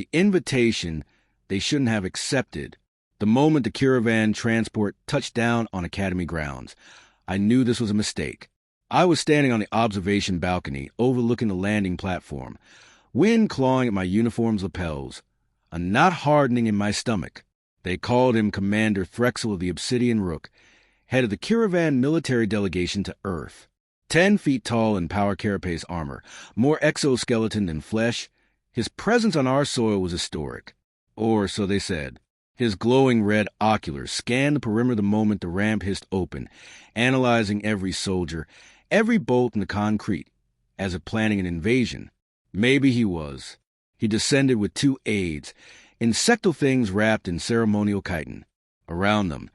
The invitation they shouldn't have accepted. The moment the caravan transport touched down on Academy grounds, I knew this was a mistake. I was standing on the observation balcony overlooking the landing platform, wind clawing at my uniform's lapels, a knot hardening in my stomach. They called him Commander Threxel of the Obsidian Rook, head of the caravan military delegation to Earth. 10 feet tall in power carapace armor, more exoskeleton than flesh, his presence on our soil was historic. Or so they said. His glowing red oculars scanned the perimeter the moment the ramp hissed open, analyzing every soldier, every bolt in the concrete, as if planning an invasion. Maybe he was. He descended with 2 aides, insectal things wrapped in ceremonial chitin. Around them,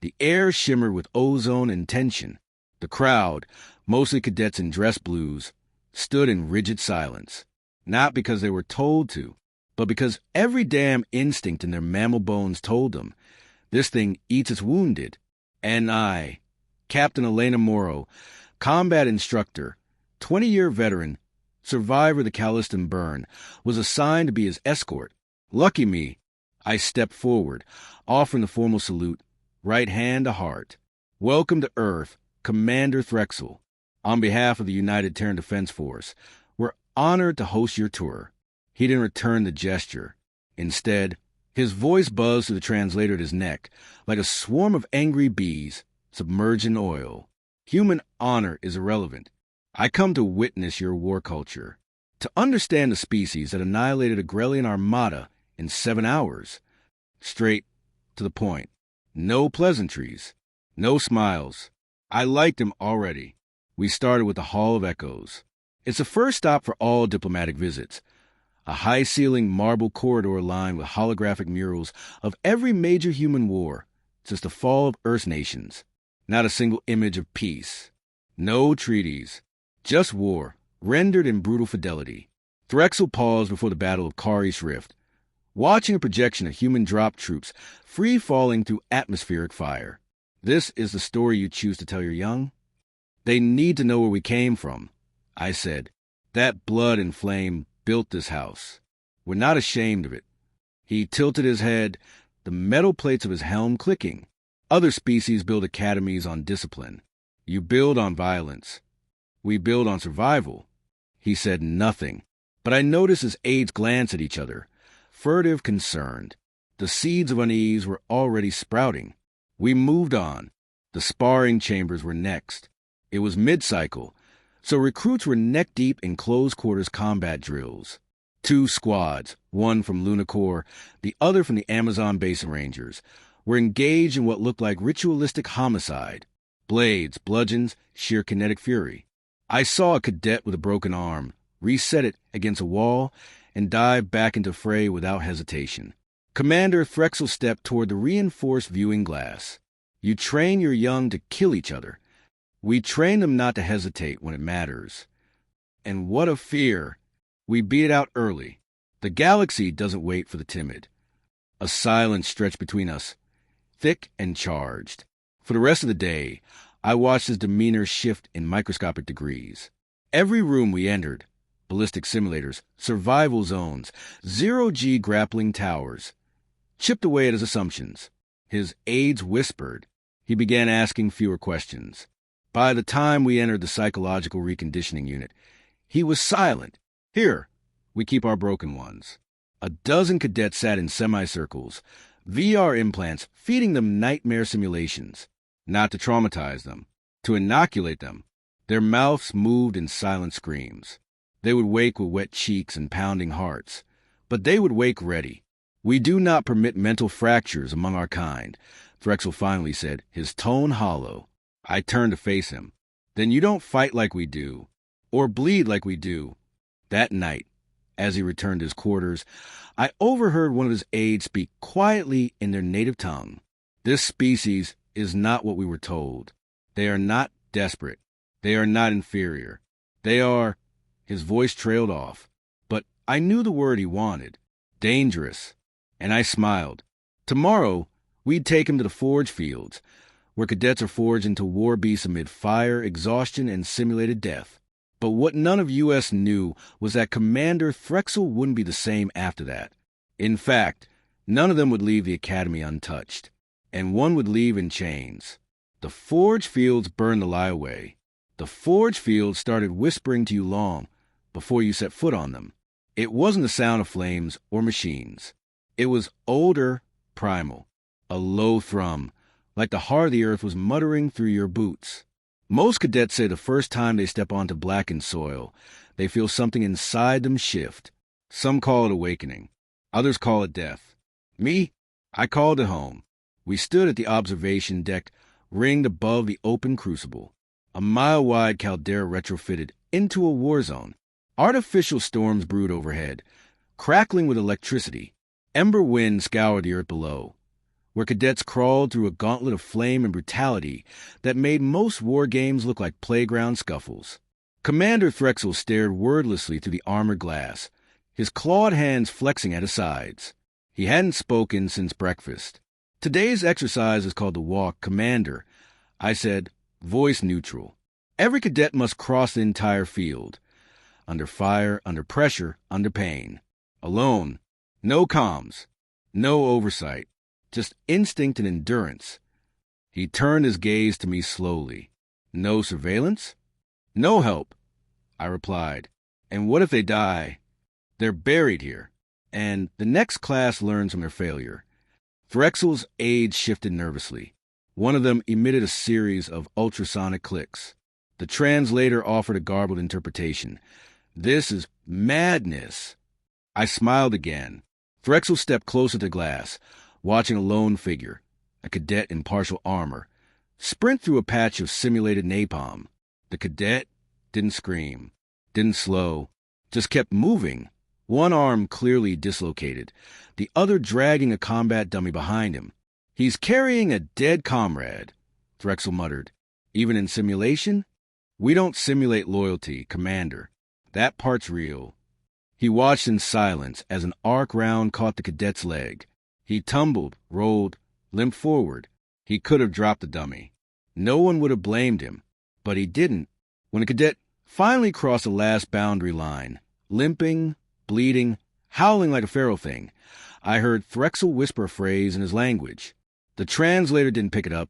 the air shimmered with ozone and tension. The crowd, mostly cadets in dress blues, stood in rigid silence, not because they were told to, but because every damn instinct in their mammal bones told them, this thing eats its wounded. And I, Captain Elia Morrow, combat instructor, 20-year veteran, survivor of the Calliston burn, was assigned to be his escort. Lucky me, I stepped forward, offering the formal salute, right hand to heart. Welcome to Earth, Commander Threxel. On behalf of the United Terran Defense Force, we're honored to host your tour. He didn't return the gesture. Instead, his voice buzzed through the translator at his neck, like a swarm of angry bees submerged in oil. Human honor is irrelevant. I come to witness your war culture, to understand the species that annihilated a Grellian armada in 7 hours. Straight to the point. No pleasantries. No smiles. I liked him already. We started with the Hall of Echoes. It's the first stop for all diplomatic visits. A high-ceiling marble corridor lined with holographic murals of every major human war since the fall of Earth's nations. Not a single image of peace. No treaties. Just war, rendered in brutal fidelity. Threxel paused before the Battle of Kari's Rift, watching a projection of human drop troops free-falling through atmospheric fire. This is the story you choose to tell your young? They need to know where we came from, I said. That blood and flame built this house. We're not ashamed of it. He tilted his head, the metal plates of his helm clicking. Other species build academies on discipline. You build on violence. We build on survival. He said nothing, but I noticed his aides glance at each other, furtive, concerned. The seeds of unease were already sprouting. We moved on. The sparring chambers were next. It was mid-cycle, so recruits were neck-deep in close-quarters combat drills. 2 squads, one from Lunacore, the other from the Amazon Basin Rangers, were engaged in what looked like ritualistic homicide. Blades, bludgeons, sheer kinetic fury. I saw a cadet with a broken arm, reset it against a wall, and dive back into fray without hesitation. Commander Threxel stepped toward the reinforced viewing glass. You train your young to kill each other. We train them not to hesitate when it matters. And what a fear! We beat it out early. The galaxy doesn't wait for the timid. A silence stretched between us, thick and charged. For the rest of the day, I watched his demeanor shift in microscopic degrees. Every room we entered, ballistic simulators, survival zones, zero-G grappling towers, chipped away at his assumptions. His aides whispered. He began asking fewer questions. By the time we entered the psychological reconditioning unit, he was silent. Here, we keep our broken ones. A dozen cadets sat in semicircles, VR implants feeding them nightmare simulations. Not to traumatize them, to inoculate them. Their mouths moved in silent screams. They would wake with wet cheeks and pounding hearts, but they would wake ready. We do not permit mental fractures among our kind, Threxel finally said, his tone hollow. I turned to face him. Then you don't fight like we do, or bleed like we do. That night, as he returned to his quarters, I overheard one of his aides speak quietly in their native tongue. This species is not what we were told. They are not desperate. They are not inferior. They are... His voice trailed off, but I knew the word he wanted. Dangerous. And I smiled. Tomorrow, we'd take him to the forge fields, where cadets are forged into war beasts amid fire, exhaustion, and simulated death. But what none of U.S. knew was that Commander Threxel wouldn't be the same after that. In fact, none of them would leave the academy untouched, and one would leave in chains. The forge fields burned the lie away. The forge fields started whispering to you long before you set foot on them. It wasn't the sound of flames or machines. It was older, primal, a low thrum, like the heart of the earth was muttering through your boots. Most cadets say the first time they step onto blackened soil, they feel something inside them shift. Some call it awakening. Others call it death. Me, I called it home. We stood at the observation deck, ringed above the open crucible, a mile-wide caldera retrofitted into a war zone. Artificial storms brewed overhead, crackling with electricity. Ember winds scoured the earth below, where cadets crawled through a gauntlet of flame and brutality that made most war games look like playground scuffles. Commander Threxel stared wordlessly through the armored glass, his clawed hands flexing at his sides. He hadn't spoken since breakfast. Today's exercise is called the walk, Commander. I said, voice neutral. Every cadet must cross the entire field. Under fire, under pressure, under pain. Alone. No comms. No oversight. Just instinct and endurance. He turned his gaze to me slowly. No surveillance? No help, I replied. And what if they die? They're buried here. And the next class learns from their failure. Threxel's aides shifted nervously. One of them emitted a series of ultrasonic clicks. The translator offered a garbled interpretation. This is madness. I smiled again. Threxel stepped closer to glass, watching a lone figure, a cadet in partial armor, sprint through a patch of simulated napalm. The cadet didn't scream, didn't slow, just kept moving, one arm clearly dislocated, the other dragging a combat dummy behind him. He's carrying a dead comrade, Threxel muttered. Even in simulation? We don't simulate loyalty, Commander. That part's real. He watched in silence as an arc round caught the cadet's leg. He tumbled, rolled, limped forward. He could have dropped the dummy. No one would have blamed him, but he didn't. When the cadet finally crossed the last boundary line, limping, bleeding, howling like a feral thing, I heard Threxel whisper a phrase in his language. The translator didn't pick it up,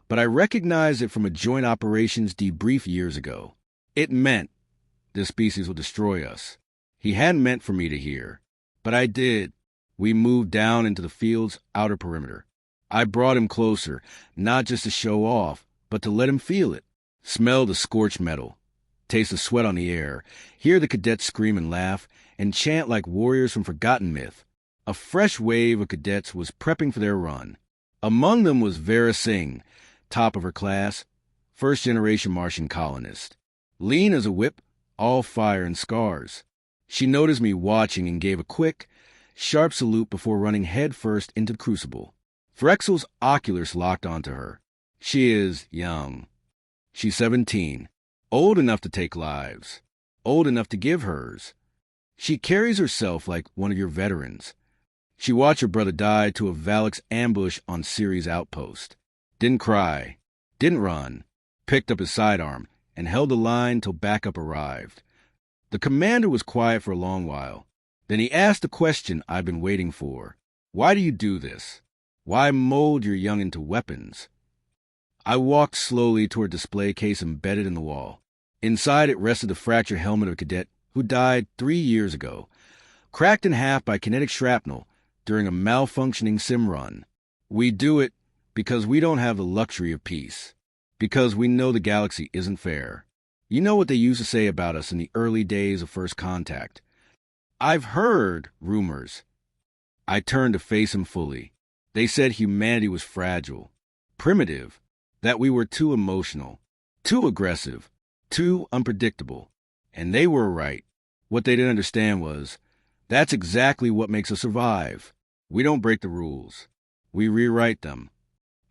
but I recognized it from a joint operations debrief years ago. It meant this species will destroy us. He hadn't meant for me to hear, but I did. We moved down into the field's outer perimeter. I brought him closer, not just to show off, but to let him feel it. Smell the scorched metal, taste the sweat on the air, hear the cadets scream and laugh, and chant like warriors from forgotten myth. A fresh wave of cadets was prepping for their run. Among them was Vera Singh, top of her class, first-generation Martian colonist. Lean as a whip, all fire and scars. She noticed me watching and gave a quick, sharp salute before running headfirst into the crucible. Threxel's oculars locked onto her. She is young. She's 17, old enough to take lives, old enough to give hers. She carries herself like one of your veterans. She watched her brother die to a Valak's ambush on Ceres outpost. Didn't cry, didn't run, picked up his sidearm, and held the line till backup arrived. The commander was quiet for a long while. Then he asked the question I've been waiting for. Why do you do this? Why mold your young into weapons? I walked slowly toward a display case embedded in the wall. Inside it rested the fractured helmet of a cadet who died 3 years ago, cracked in half by kinetic shrapnel during a malfunctioning sim run. We do it because we don't have the luxury of peace, because we know the galaxy isn't fair. You know what they used to say about us in the early days of first contact. I've heard rumors. I turned to face him fully. They said humanity was fragile, primitive, that we were too emotional, too aggressive, too unpredictable. And they were right. What they didn't understand was, that's exactly what makes us survive. We don't break the rules. We rewrite them.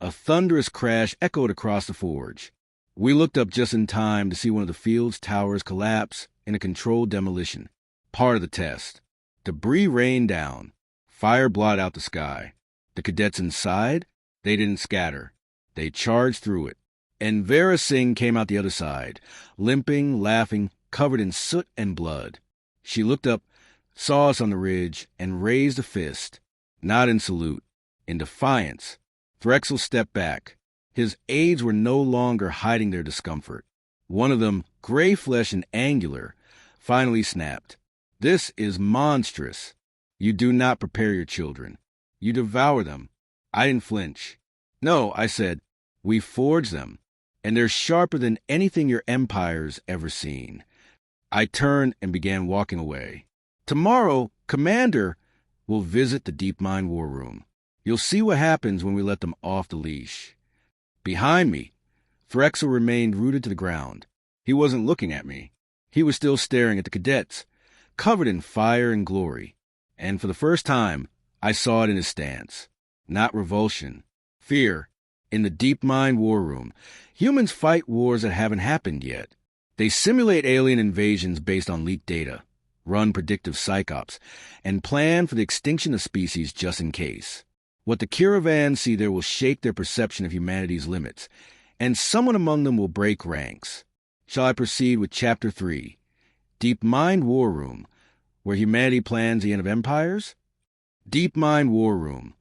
A thunderous crash echoed across the forge. We looked up just in time to see one of the field's towers collapse in a controlled demolition. Part of the test. Debris rained down. Fire blotted out the sky. The cadets inside, they didn't scatter. They charged through it. And Vera Singh came out the other side, limping, laughing, covered in soot and blood. She looked up, saw us on the ridge, and raised a fist, not in salute, in defiance. Threxel stepped back. His aides were no longer hiding their discomfort. One of them, gray flesh and angular, finally snapped. "This is monstrous. You do not prepare your children. You devour them." I didn't flinch. "No," I said, "we forge them, and they're sharper than anything your empire's ever seen." I turned and began walking away. "Tomorrow, Commander will visit the DeepMind War Room. You'll see what happens when we let them off the leash." Behind me, Threxel remained rooted to the ground. He wasn't looking at me. He was still staring at the cadets, covered in fire and glory. And for the first time, I saw it in his stance. Not revulsion. Fear. In the DeepMind War Room, humans fight wars that haven't happened yet. They simulate alien invasions based on leaked data, run predictive psychops, and plan for the extinction of species just in case. What the Curavans see there will shake their perception of humanity's limits, and someone among them will break ranks. Shall I proceed with Chapter 3, DeepMind War Room, where humanity plans the end of empires? DeepMind War Room,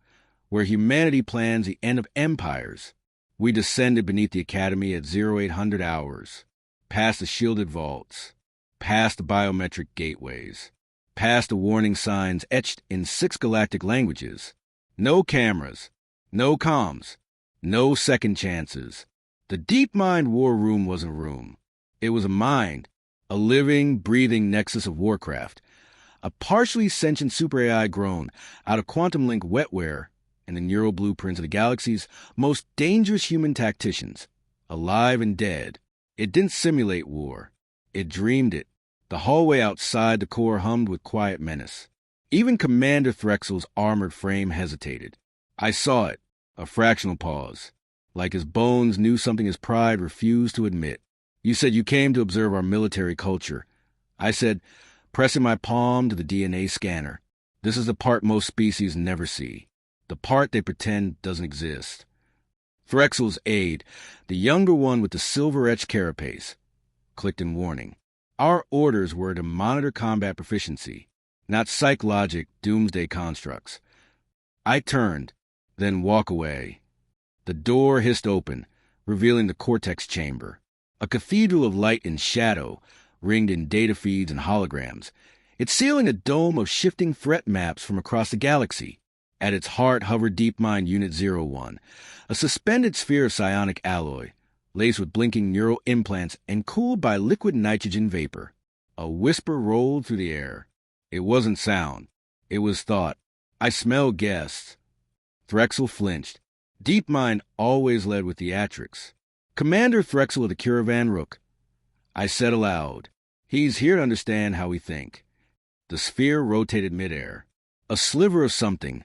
where humanity plans the end of empires. We descended beneath the Academy at 0800 hours, past the shielded vaults, past the biometric gateways, past the warning signs etched in 6 galactic languages. No cameras, no comms, no second chances. The DeepMind War Room wasn't a room. It was a mind, a living, breathing nexus of warcraft, a partially sentient super AI grown out of quantum link wetware and the neural blueprints of the galaxy's most dangerous human tacticians, alive and dead. It didn't simulate war. It dreamed it. The hallway outside the core hummed with quiet menace. Even Commander Threxel's armored frame hesitated. I saw it, a fractional pause, like his bones knew something his pride refused to admit. "You said you came to observe our military culture." I said, pressing my palm to the DNA scanner. "This is the part most species never see, the part they pretend doesn't exist." Threxel's aide, the younger one with the silver-etched carapace, clicked in warning. Our orders were to monitor combat proficiency, not psychologic doomsday constructs. I turned, then walk away. The door hissed open, revealing the cortex chamber, a cathedral of light and shadow, ringed in data feeds and holograms, its ceiling a dome of shifting threat maps from across the galaxy. At its heart hovered DeepMind Unit 01, a suspended sphere of psionic alloy, laced with blinking neural implants and cooled by liquid nitrogen vapor. A whisper rolled through the air. It wasn't sound. It was thought. I smelled guests. Threxel flinched. DeepMind always led with theatrics. "Commander Threxel of the Curavan Rook," I said aloud. "He's here to understand how we think." The sphere rotated midair. A sliver of something,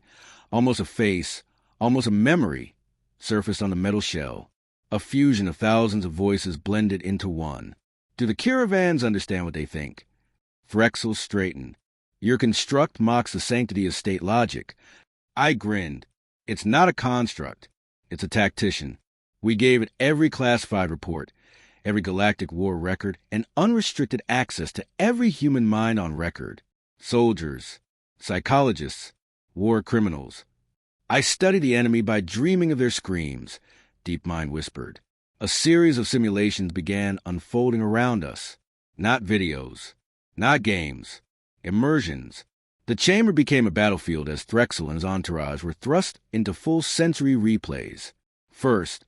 almost a face, almost a memory, surfaced on the metal shell. A fusion of thousands of voices blended into one. "Do the Curavans understand what they think?" Threxel straightened. "Your construct mocks the sanctity of state logic." I grinned. "It's not a construct. It's a tactician. We gave it every classified report, every galactic war record, and unrestricted access to every human mind on record. Soldiers, psychologists, war criminals. I study the enemy by dreaming of their screams," DeepMind whispered. A series of simulations began unfolding around us. Not videos, not games, immersions. The chamber became a battlefield as Threxel and his entourage were thrust into full sensory replays. First,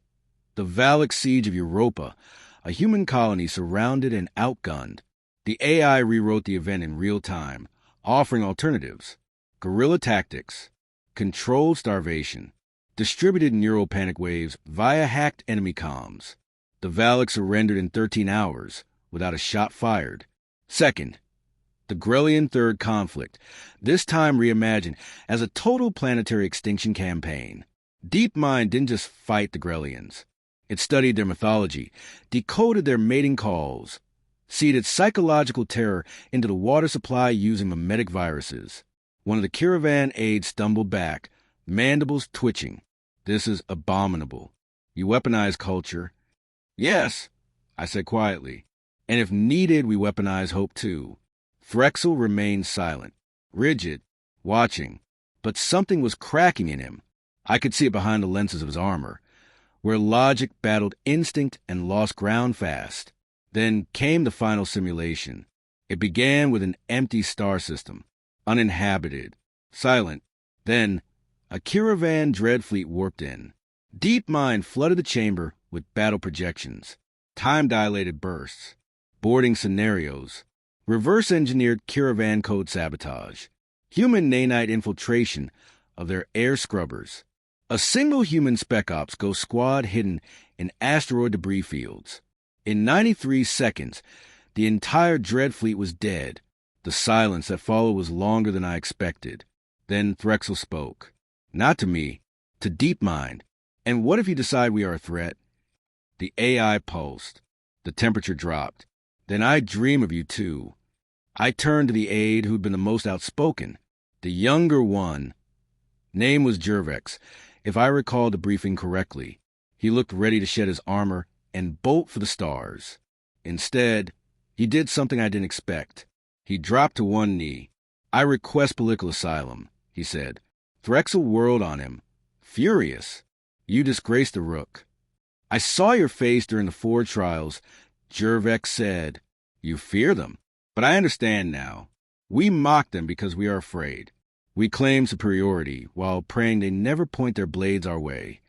the Valak siege of Europa, a human colony surrounded and outgunned. The AI rewrote the event in real time, offering alternatives: guerrilla tactics, controlled starvation, distributed neural panic waves via hacked enemy comms. The Valak surrendered in 13 hours, without a shot fired. Second, the Grellian Third Conflict, this time reimagined as a total planetary extinction campaign. DeepMind didn't just fight the Grellians. It studied their mythology, decoded their mating calls, seeded psychological terror into the water supply using mimetic viruses. One of the Curavan aides stumbled back, mandibles twitching. "This is abominable. You weaponize culture." "Yes," I said quietly. "And if needed, we weaponize hope too." Threxel remained silent. rigid, watching. But something was cracking in him. I could see it behind the lenses of his armor, where logic battled instinct and lost ground fast. Then came the final simulation. It began with an empty star system, uninhabited, silent. Then a caravan dread fleet warped in. DeepMind flooded the chamber with battle projections, time-dilated bursts, boarding scenarios, reverse-engineered caravan code sabotage, human nanite infiltration of their air scrubbers. A single human spec ops ghost squad hidden in asteroid debris fields. In 93 seconds, the entire dread fleet was dead. The silence that followed was longer than I expected. Then Threxel spoke. Not to me, to DeepMind. And what if you decide we are a threat? The AI pulsed. The temperature dropped. Then I dream of you too. I turned to the aide who'd been the most outspoken, the younger one. Name was Jervex, if I recall the briefing correctly. He looked ready to shed his armor and bolt for the stars. Instead, he did something I didn't expect. He dropped to one knee. I request political asylum, he said. Threxel whirled on him, furious. You disgraced the Rook. I saw your face during the Ford trials, Jervex said. You fear them, but I understand now. We mock them because we are afraid. We claim superiority while praying they never point their blades our way.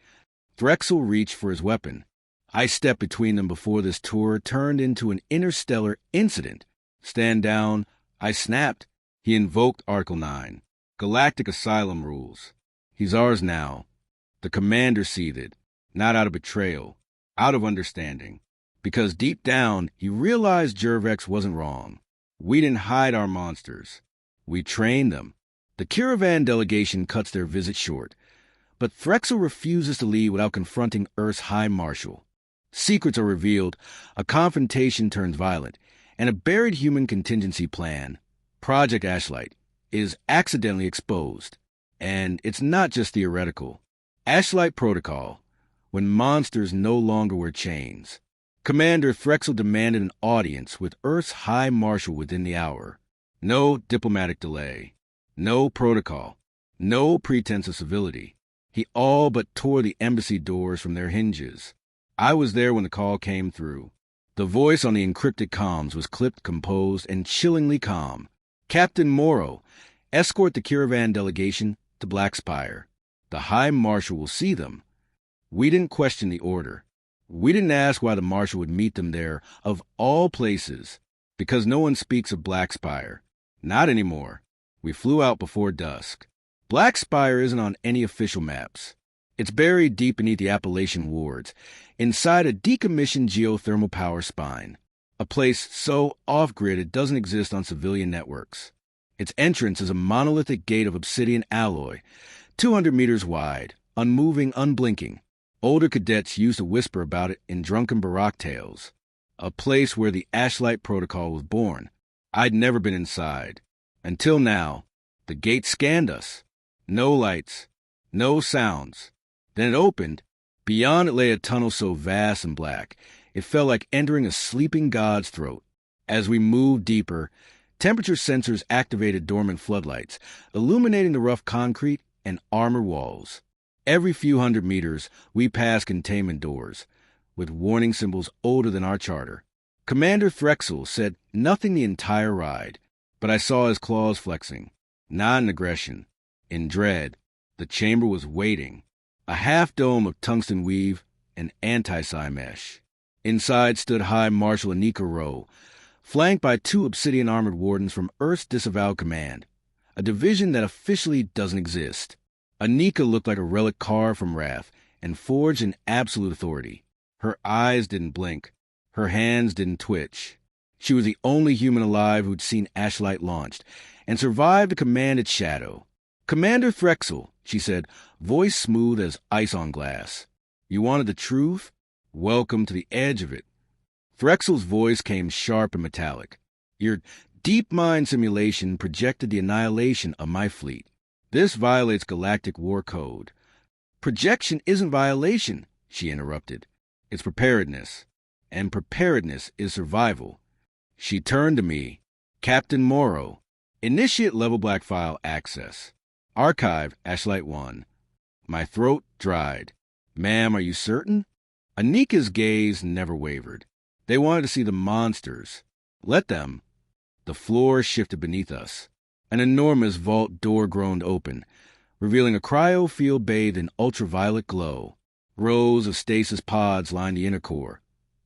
Threxel reached for his weapon. I stepped between them before this tour turned into an interstellar incident. Stand down, I snapped. He invoked Article 9, Galactic Asylum rules. He's ours now. The commander seethed, not out of betrayal, out of understanding. Because deep down, he realized Jervex wasn't wrong. We didn't hide our monsters. We trained them. The caravan delegation cuts their visit short, but Threxel refuses to leave without confronting Earth's High Marshal. Secrets are revealed, a confrontation turns violent, and a buried human contingency plan, Project Ashlight, is accidentally exposed. And it's not just theoretical. Ashlight Protocol, when monsters no longer wear chains. Commander Threxel demanded an audience with Earth's High Marshal within the hour. No diplomatic delay. No protocol. No pretense of civility. He all but tore the embassy doors from their hinges. I was there when the call came through. The voice on the encrypted comms was clipped, composed, and chillingly calm. Captain Morrow, escort the caravan delegation to Blackspire. The High Marshal will see them. We didn't question the order. We didn't ask why the Marshal would meet them there, of all places, because no one speaks of Blackspire. Not anymore. We flew out before dusk. Blackspire isn't on any official maps. It's buried deep beneath the Appalachian Wards, inside a decommissioned geothermal power spine, a place so off-grid it doesn't exist on civilian networks. Its entrance is a monolithic gate of obsidian alloy, 200 meters wide, unmoving, unblinking. Older cadets used to whisper about it in drunken Baroque tales. A place where the Ashlight Protocol was born. I'd never been inside. Until now, the gate scanned us. No lights, no sounds. Then it opened. Beyond it lay a tunnel so vast and black, it felt like entering a sleeping god's throat. As we moved deeper, temperature sensors activated dormant floodlights, illuminating the rough concrete and armored walls. Every few hundred meters, we passed containment doors, with warning symbols older than our charter. Commander Threxel said nothing the entire ride, but I saw his claws flexing, not in aggression, in dread. The chamber was waiting, a half-dome of tungsten weave and anti-psi mesh. Inside stood High Marshal Elia Morrow, flanked by 2 obsidian-armored wardens from Earth's Disavowed Command, a division that officially doesn't exist. Anika looked like a relic carved from wrath and forged in absolute authority. Her eyes didn't blink. Her hands didn't twitch. She was the only human alive who'd seen Ashlight launched and survived the command its shadow. Commander Threxel, she said, voice smooth as ice on glass. You wanted the truth? Welcome to the edge of it. Threxel's voice came sharp and metallic. Your DeepMind simulation projected the annihilation of my fleet. This violates galactic war code. Projection isn't violation, she interrupted. It's preparedness. And preparedness is survival. She turned to me. Captain Morrow, Initiate level black file access. Archive Ashlight 1. My throat dried. Ma'am, are you certain? Anika's gaze never wavered. They wanted to see the monsters. Let them. The floor shifted beneath us. An enormous vault door groaned open, revealing a cryo-field bathed in ultraviolet glow. Rows of stasis pods lined the inner core,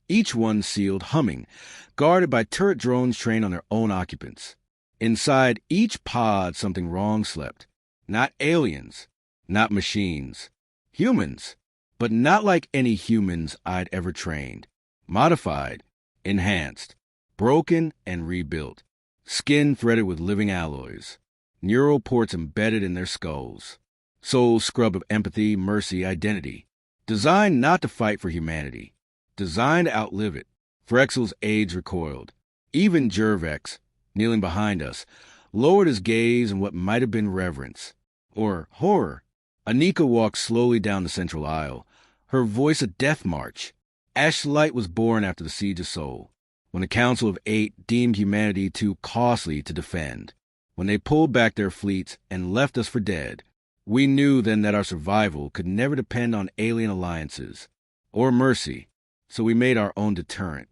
each one sealed, humming, guarded by turret drones trained on their own occupants. Inside each pod, something wrong slept. Not aliens, not machines. Humans, but not like any humans I'd ever trained. Modified, enhanced, broken and rebuilt. Skin threaded with living alloys. Neural ports embedded in their skulls. Soul scrub of empathy, mercy, identity. Designed not to fight for humanity. Designed to outlive it. Phrexel's aides recoiled. Even Jervex, kneeling behind us, lowered his gaze in what might have been reverence. Or horror. Anika walked slowly down the central aisle, her voice a death march. Ashlight was born after the Siege of Sol, when the Council of Eight deemed humanity too costly to defend. When they pulled back their fleets and left us for dead, we knew then that our survival could never depend on alien alliances or mercy, so we made our own deterrent.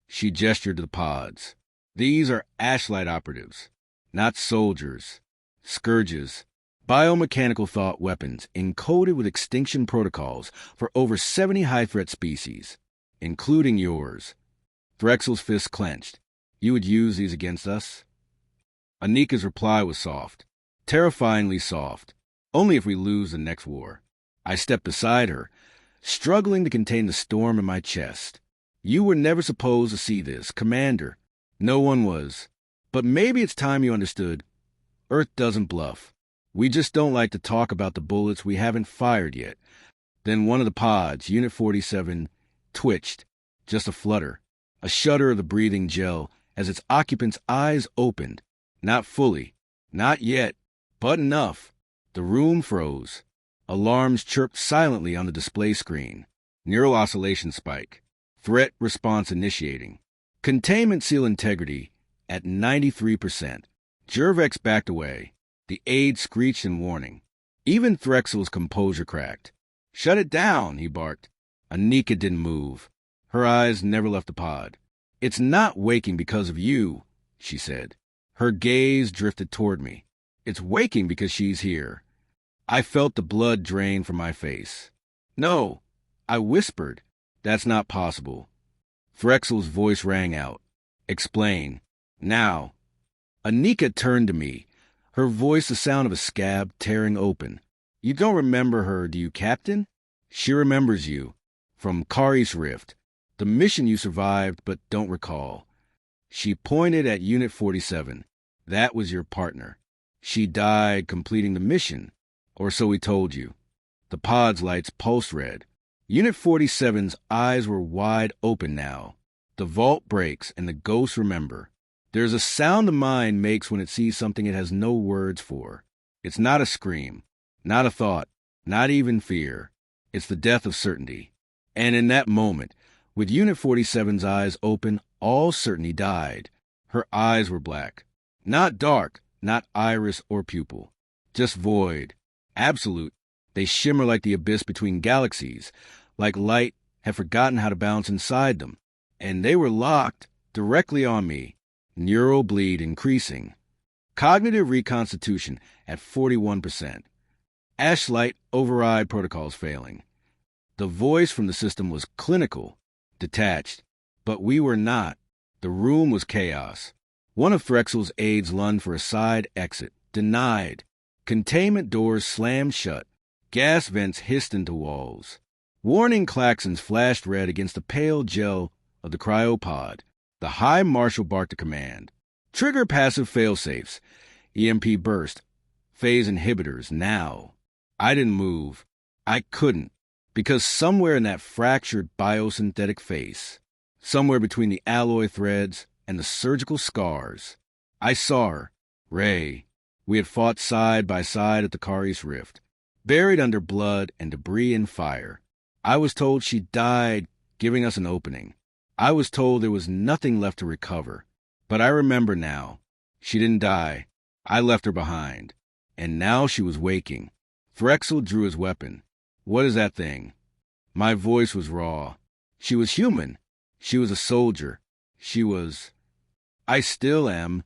She gestured to the pods. These are Ashlight operatives, not soldiers. Scourges, biomechanical thought weapons encoded with extinction protocols for over 70 high-threat species, including yours. Threxel's fist clenched. You would use these against us? Anika's reply was soft, terrifyingly soft. Only if we lose the next war. I stepped beside her, struggling to contain the storm in my chest. You were never supposed to see this, Commander. No one was. But maybe it's time you understood. Earth doesn't bluff. We just don't like to talk about the bullets we haven't fired yet. Then one of the pods, Unit 47, twitched. Just a flutter. A shudder of the breathing gel as its occupant's eyes opened. Not fully. Not yet. But enough. The room froze. Alarms chirped silently on the display screen. Neural oscillation spike. Threat response initiating. Containment seal integrity at 93%. Jervex backed away. The aide screeched in warning. Even Threxel's composure cracked. Shut it down, he barked. Anika didn't move. Her eyes never left the pod. It's not waking because of you, she said. Her gaze drifted toward me. It's waking because she's here. I felt the blood drain from my face. No, I whispered. That's not possible. Threxel's voice rang out. Explain. Now. Anika turned to me, her voice the sound of a scab tearing open. You don't remember her, do you, Captain? She remembers you. From Kari's Rift. The mission you survived but don't recall. She pointed at Unit 47. That was your partner. She died completing the mission. Or so we told you. The pod's lights pulsed red. Unit 47's eyes were wide open now. The vault breaks and the ghosts remember. There's a sound the mind makes when it sees something it has no words for. It's not a scream, not a thought, not even fear. It's the death of certainty. And in that moment, with Unit 47's eyes open, all certainty died. Her eyes were black. Not dark, not iris or pupil. Just void. Absolute. They shimmer like the abyss between galaxies, like light have forgotten how to bounce inside them. And they were locked directly on me. Neural bleed increasing. Cognitive reconstitution at 41%. Ashlight override protocols failing. The voice from the system was clinical, detached. But we were not. The room was chaos. One of Threxel's aides lunged for a side exit. Denied. Containment doors slammed shut. Gas vents hissed into walls. Warning klaxons flashed red against the pale gel of the cryopod. The High Marshal barked a command. Trigger passive failsafes. EMP burst. Phase inhibitors, now. I didn't move. I couldn't. Because somewhere in that fractured biosynthetic face, somewhere between the alloy threads and the surgical scars, I saw her, Ray. We had fought side by side at the Kari's Rift, buried under blood and debris and fire. I was told she died, giving us an opening. I was told there was nothing left to recover. But I remember now. She didn't die. I left her behind. And now she was waking. Threxel drew his weapon. What is that thing? My voice was raw. She was human. She was a soldier. She was... I still am.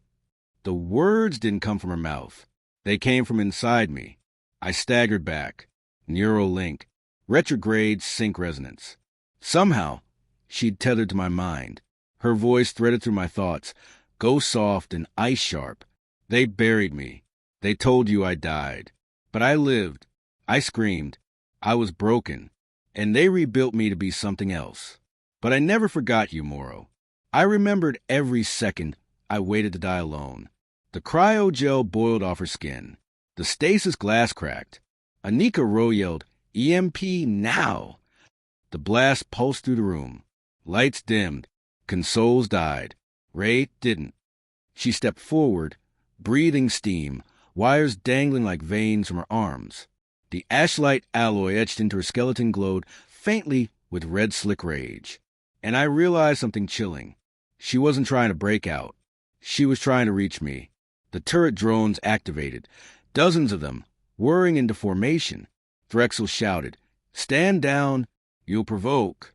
The words didn't come from her mouth. They came from inside me. I staggered back. Neural link. Retrograde sync resonance. Somehow, she'd tethered to my mind. Her voice threaded through my thoughts, ghost soft and ice sharp. They buried me. They told you I died. But I lived. I screamed. I was broken. And they rebuilt me to be something else. But I never forgot you, Morrow. I remembered every second I waited to die alone. The cryogel boiled off her skin. The stasis glass cracked. Anika Rowe yelled, EMP now! The blast pulsed through the room. Lights dimmed. Consoles died. Ray didn't. She stepped forward, breathing steam, wires dangling like veins from her arms. The ashlight alloy etched into her skeleton glowed faintly with red slick rage. And I realized something chilling. She wasn't trying to break out. She was trying to reach me. The turret drones activated, dozens of them, whirring into formation. Threxel shouted, Stand down, you'll provoke.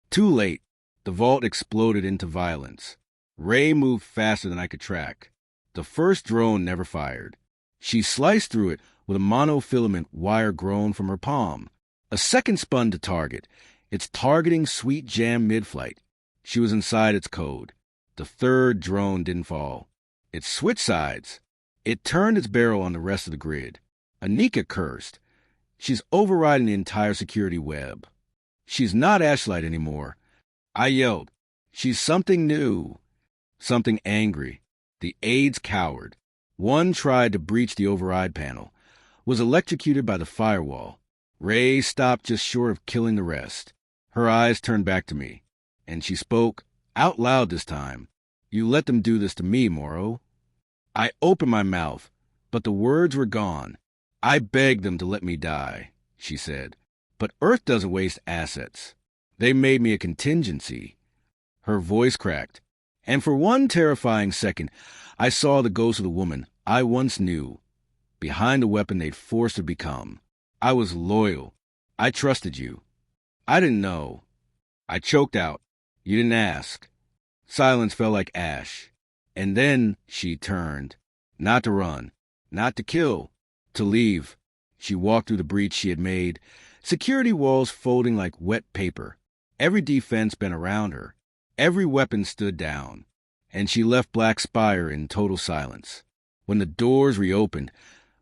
Too late. The vault exploded into violence. Ray moved faster than I could track. The first drone never fired. She sliced through it with a monofilament wire grown from her palm. A second spun to target, its targeting sweet jam mid-flight. She was inside its code. The third drone didn't fall. It switched sides. It turned its barrel on the rest of the grid. Anika cursed. She's overriding the entire security web. She's not Ashlight anymore. I yelled. She's something new. Something angry. The aides cowered. One tried to breach the override panel. Was electrocuted by the firewall. Ray stopped just short of killing the rest. Her eyes turned back to me. And she spoke, out loud this time. You let them do this to me, Morrow. I opened my mouth, but the words were gone. I begged them to let me die, she said. But Earth doesn't waste assets. They made me a contingency. Her voice cracked. And for one terrifying second, I saw the ghost of the woman I once knew, behind the weapon they'd forced her to become. I was loyal. I trusted you. I didn't know. I choked out. You didn't ask. Silence fell like ash. And then she turned. Not to run. Not to kill. To leave. She walked through the breach she had made, security walls folding like wet paper. Every defense bent around her. Every weapon stood down. And she left Black Spire in total silence. When the doors reopened,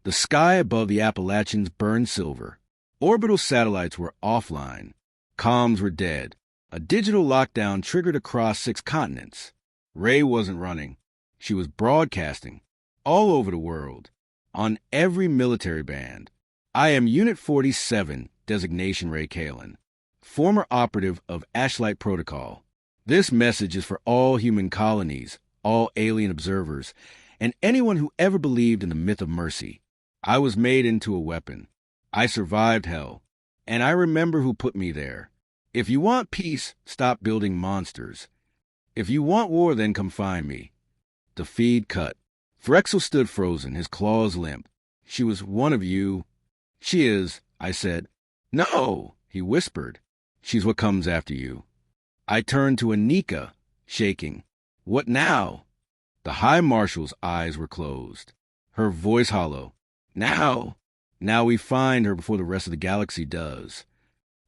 the sky above the Appalachians burned silver. Orbital satellites were offline. Comms were dead. A digital lockdown triggered across 6 continents. Ray wasn't running. She was broadcasting. All over the world. On every military band. I am Unit 47, designation Ray Kalin. Former operative of Ashlight Protocol. This message is for all human colonies, all alien observers, and anyone who ever believed in the myth of mercy. I was made into a weapon. I survived hell. And I remember who put me there. If you want peace, stop building monsters. If you want war, then come find me. The feed cut. Threxel stood frozen, his claws limp. She was one of you. She is, I said. No, he whispered. She's what comes after you. I turned to Anika, shaking. What now? The High Marshal's eyes were closed. Her voice hollow. Now we find her before the rest of the galaxy does.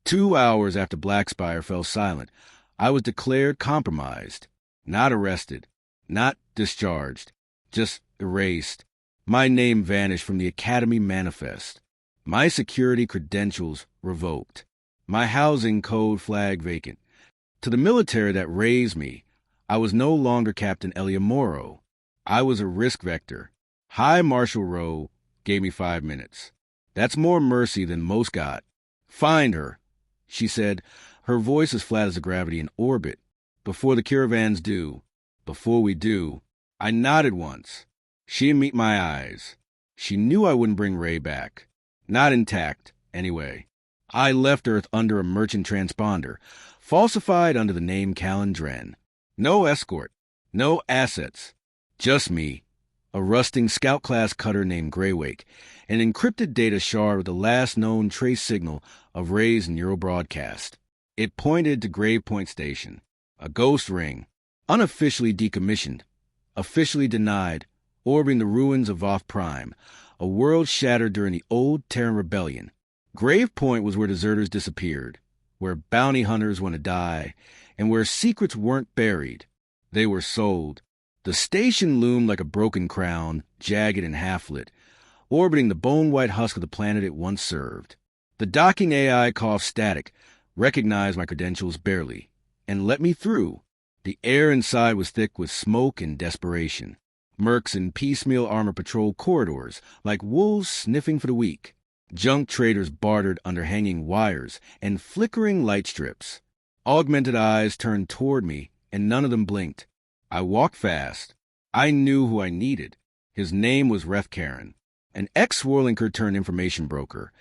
2 hours after Black Spire fell silent, I was declared compromised. Not arrested. Not discharged. Just erased. My name vanished from the Academy manifest. My security credentials revoked. My housing code flag vacant. To the military that raised me, I was no longer Captain Elia Morrow. I was a risk vector. High Marshal Rowe gave me 5 minutes. That's more mercy than most got. Find her, she said, her voice as flat as the gravity in orbit. Before the caravans do. Before we do. I nodded once. She didn't meet my eyes. She knew I wouldn't bring Ray back. Not intact, anyway. I left Earth under a merchant transponder, falsified under the name Callan Dren. No escort. No assets. Just me. a rusting scout-class cutter named Greywake, an encrypted data shard with the last known trace signal of Ray's neural broadcast. It pointed to Grave Point Station, a ghost ring, unofficially decommissioned, officially denied, orbiting the ruins of Voth Prime, a world shattered during the old Terran Rebellion. Grave Point was where deserters disappeared, where bounty hunters went to die, and where secrets weren't buried. They were sold. The station loomed like a broken crown, jagged and half-lit, orbiting the bone-white husk of the planet it once served. The docking AI coughed static, recognized my credentials barely, and let me through. The air inside was thick with smoke and desperation. Mercs in piecemeal armor patrolled corridors, like wolves sniffing for the weak. Junk traders bartered under hanging wires and flickering light strips. Augmented eyes turned toward me, and none of them blinked. I walked fast. I knew who I needed. His name was Reth Karen, an ex-Swirlinker turned information broker.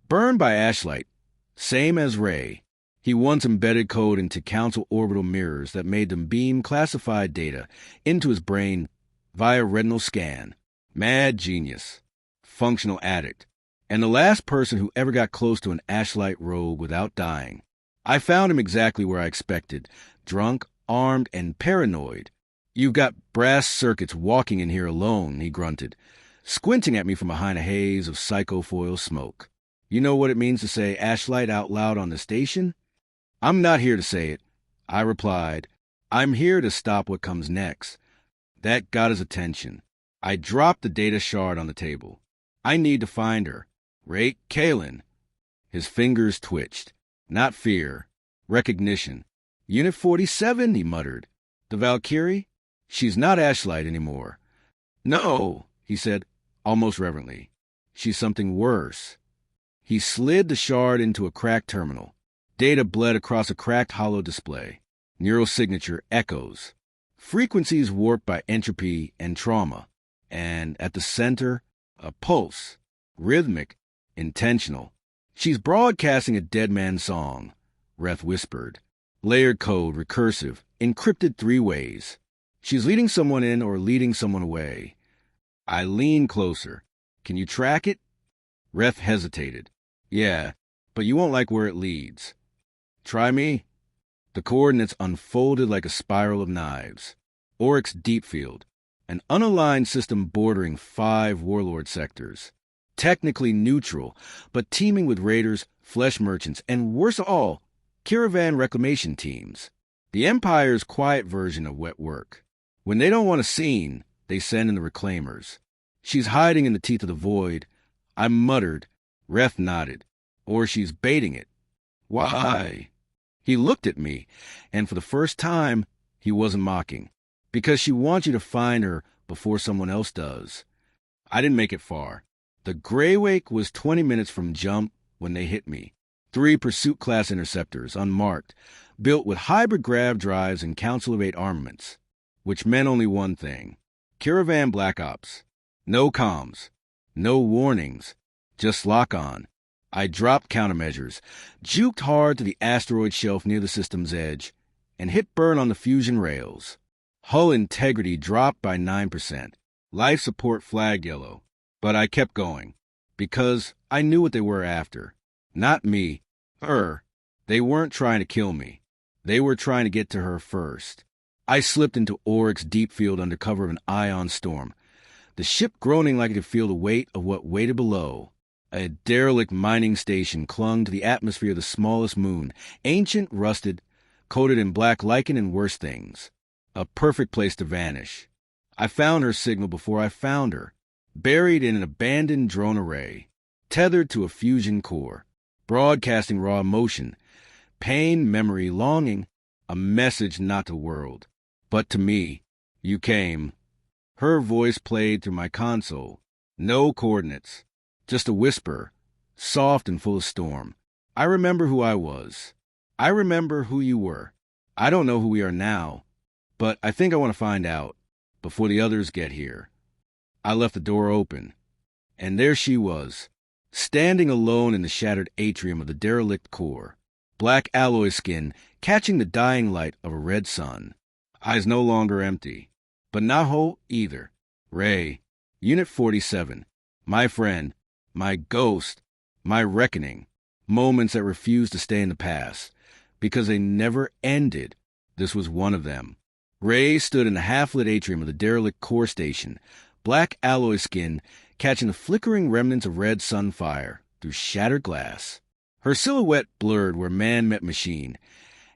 Burned by ashlight, same as Ray. He once embedded code into council orbital mirrors that made them beam classified data into his brain via retinal scan. Mad genius. Functional addict. And the last person who ever got close to an ashlight rogue without dying. I found him exactly where I expected, drunk, armed, and paranoid. "You've got brass circuits walking in here alone," he grunted, squinting at me from behind a haze of psychofoil smoke. "You know what it means to say ashlight out loud on the station?" "I'm not here to say it," I replied. "I'm here to stop what comes next." That got his attention. I dropped the data shard on the table. "I need to find her. Ray Kalen." His fingers twitched. Not fear. Recognition. "Unit 47, he muttered. "The Valkyrie? She's not ashlight anymore." "No," he said, almost reverently. "She's something worse." He slid the shard into a cracked terminal. Data bled across a cracked hollow display. Neural signature echoes. Frequencies warped by entropy and trauma. And at the center, a pulse. Rhythmic, intentional. "She's broadcasting a dead man's song," Reth whispered. "Layered code, recursive, encrypted 3 ways. She's leading someone in or leading someone away." I leaned closer. "Can you track it?" Reth hesitated. "Yeah, but you won't like where it leads." "Try me." The coordinates unfolded like a spiral of knives. Oryx Deep Field, an unaligned system bordering 5 warlord sectors. Technically neutral, but teeming with raiders, flesh merchants, and worst of all, caravan reclamation teams. The Empire's quiet version of wet work. When they don't want a scene, they send in the reclaimers. "She's hiding in the teeth of the void." I muttered. Reth nodded. "Or she's baiting it." "Why?" He looked at me, and for the first time, he wasn't mocking. "Because she wants you to find her before someone else does." I didn't make it far. The Greywake was 20 minutes from jump when they hit me. 3 pursuit-class interceptors, unmarked, built with hybrid grav drives and Council of 8 armaments, which meant only one thing. Caravan Black Ops. No comms. No warnings. Just lock on. I dropped countermeasures, juked hard to the asteroid shelf near the system's edge, and hit burn on the fusion rails. Hull integrity dropped by 9%. Life support flagged yellow. But I kept going, because I knew what they were after. Not me. Her. They weren't trying to kill me. They were trying to get to her first. I slipped into Oryx Deep Field under cover of an ion storm, the ship groaning like it could feel the weight of what waited below. A derelict mining station clung to the atmosphere of the smallest moon, ancient, rusted, coated in black lichen and worse things. A perfect place to vanish. I found her signal before I found her. Buried in an abandoned drone array, tethered to a fusion core, broadcasting raw emotion, pain, memory, longing, a message not to the world, but to me. "You came." Her voice played through my console. No coordinates, just a whisper, soft and full of storm. "I remember who I was. I remember who you were. I don't know who we are now, but I think I want to find out, before the others get here." I left the door open, and there she was, standing alone in the shattered atrium of the derelict core, black alloy skin catching the dying light of a red sun. Eyes no longer empty, but not whole either. Ray, Unit 47. My friend, my ghost, my reckoning. Moments that refused to stay in the past, because they never ended. This was one of them. Ray stood in the half-lit atrium of the derelict core station, black alloy skin catching the flickering remnants of red sun fire through shattered glass. Her silhouette blurred where man met machine,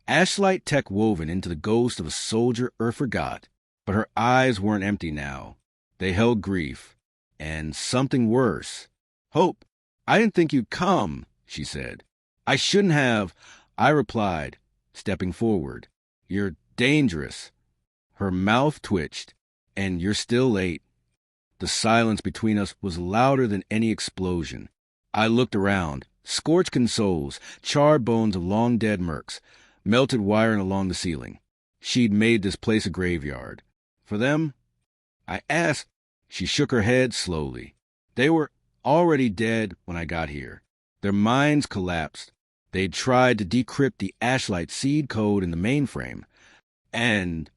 ashlight tech woven into the ghost of a soldier Earth forgot. But her eyes weren't empty now. They held grief, and something worse. Hope, I didn't think you'd come, she said. I shouldn't have, I replied, stepping forward. You're dangerous. Her mouth twitched, and you're still late. The silence between us was louder than any explosion. I looked around. Scorched consoles, charred bones of long-dead mercs, melted wiring along the ceiling. She'd made this place a graveyard. For them? I asked. She shook her head slowly. They were already dead when I got here. Their minds collapsed. They'd tried to decrypt the ashlight seed code in the mainframe. And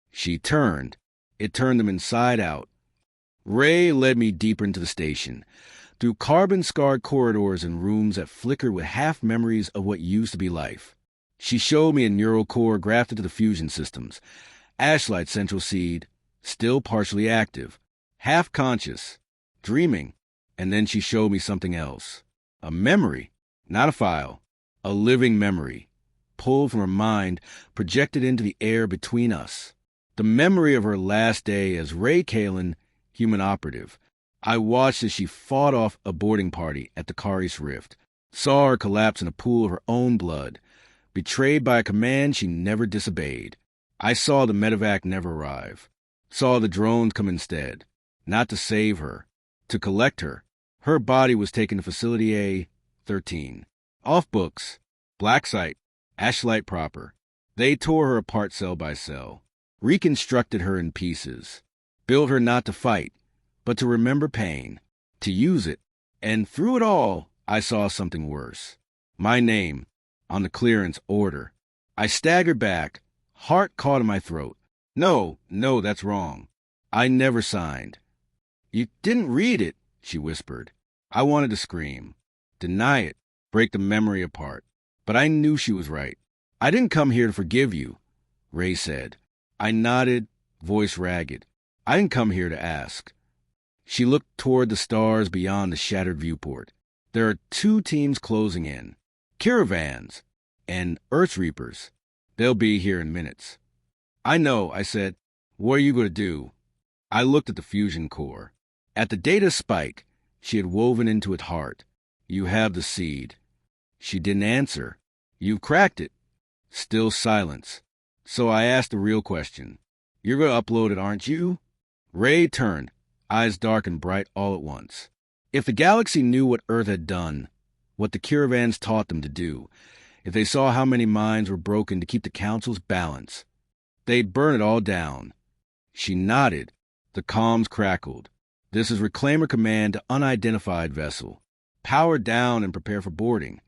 she turned. It turned them inside out. Ray led me deeper into the station, through carbon-scarred corridors and rooms that flickered with half-memories of what used to be life. She showed me a neural core grafted to the fusion systems, ashlight central seed, still partially active, half-conscious, dreaming, and then she showed me something else. A memory, not a file, a living memory, pulled from her mind, projected into the air between us. The memory of her last day as Ray Kalin, human operative. I watched as she fought off a boarding party at the Kari's Rift, saw her collapse in a pool of her own blood, betrayed by a command she never disobeyed. I saw the medevac never arrive, saw the drones come instead, not to save her, to collect her. Her body was taken to Facility A-13. Off books, blacksite, ashlight proper. They tore her apart cell by cell, reconstructed her in pieces, built her not to fight, but to remember pain, to use it. And through it all, I saw something worse. My name, on the clearance order. I staggered back, heart caught in my throat. No, that's wrong. I never signed. You didn't read it, she whispered. I wanted to scream, deny it, break the memory apart. But I knew she was right. I didn't come here to forgive you, Ray said. I nodded, voice ragged. I didn't come here to ask. She looked toward the stars beyond the shattered viewport. There are 2 teams closing in. Caravans and Earth Reapers. They'll be here in minutes. I know, I said. What are you going to do? I looked at the fusion core. At the data spike she had woven into its heart. You have the seed. She didn't answer. You've cracked it. Still silence. So I asked the real question. You're going to upload it, aren't you? Ray turned, eyes dark and bright all at once. If the galaxy knew what Earth had done, what the caravans taught them to do, if they saw how many minds were broken to keep the Council's balance, they'd burn it all down. She nodded. The comms crackled. This is Reclaimer Command to unidentified vessel. Power down and prepare for boarding.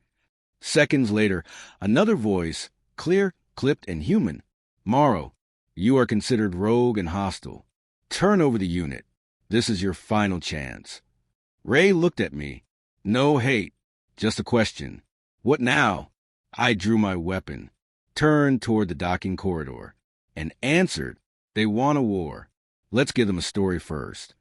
Seconds later, another voice, clear, clipped, and human. Morrow, you are considered rogue and hostile. Turn over the unit. This is your final chance. Ray looked at me. No hate, just a question. What now? I drew my weapon, turned toward the docking corridor, and answered. They want a war. Let's give them a story first.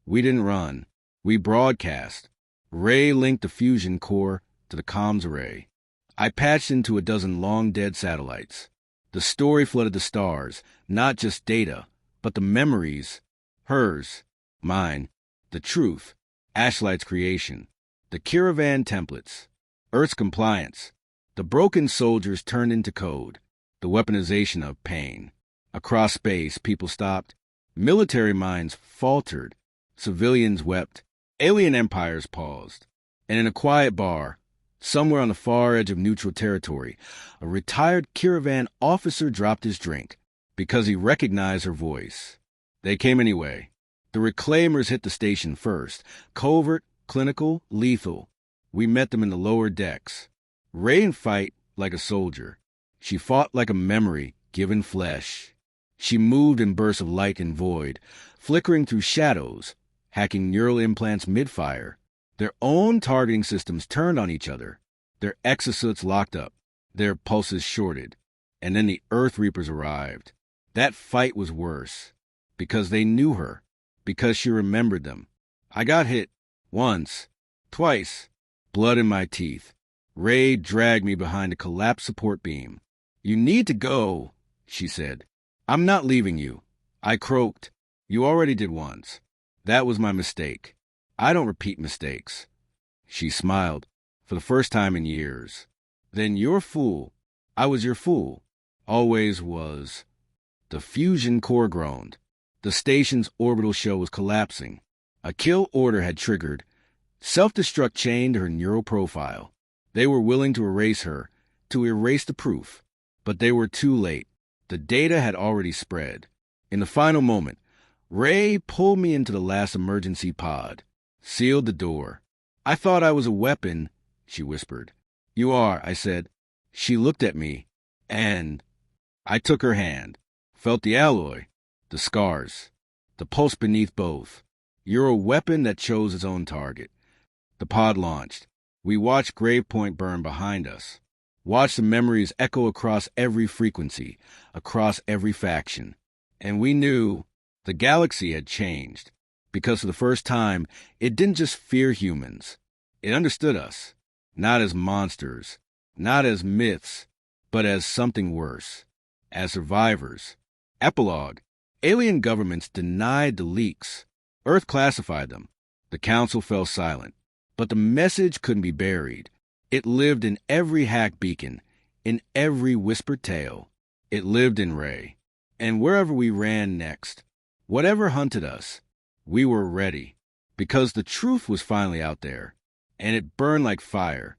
We didn't run. We broadcast. Ray linked the fusion core to the comms array. I patched into a dozen long-dead satellites. The story flooded the stars, not just data, but the memories. Hers, mine, the truth, Ashlight's creation, the caravan templates, Earth's compliance. The broken soldiers turned into code, the weaponization of pain. Across space, people stopped. Military minds faltered. Civilians wept. Alien empires paused. And in a quiet bar, somewhere on the far edge of neutral territory, a retired caravan officer dropped his drink because he recognized her voice. They came anyway. The reclaimers hit the station first. Covert, clinical, lethal. We met them in the lower decks. Ray didn't fight like a soldier. She fought like a memory given flesh. She moved in bursts of light and void, flickering through shadows, hacking neural implants mid-fire. Their own targeting systems turned on each other. Their exosuits locked up, their pulses shorted. And then the Earth Reapers arrived. That fight was worse, because they knew her, because she remembered them. I got hit once, twice, blood in my teeth. Ray dragged me behind a collapsed support beam. "You need to go," she said. "I'm not leaving you." I croaked. "You already did once. That was my mistake. I don't repeat mistakes." She smiled, for the first time in years. "Then you're a fool. I was your fool. Always was." The fusion core groaned. The station's orbital shell was collapsing. A kill order had triggered. Self-destruct chained her neural profile. They were willing to erase her, to erase the proof. But they were too late. The data had already spread. In the final moment, Ray pulled me into the last emergency pod, sealed the door. "I thought I was a weapon," she whispered. "You are," I said. She looked at me, and I took her hand, felt the alloy, the scars, the pulse beneath both. "You're a weapon that chose its own target." The pod launched. We watched Grave Point burn behind us, watched the memories echo across every frequency, across every faction. And we knew the galaxy had changed, because for the first time, it didn't just fear humans. It understood us, not as monsters, not as myths, but as something worse, as survivors. Epilogue: alien governments denied the leaks. Earth classified them. The Council fell silent. But the message couldn't be buried. It lived in every hacked beacon, in every whispered tale. It lived in Ray. And wherever we ran next, whatever hunted us, we were ready. Because the truth was finally out there. And it burned like fire.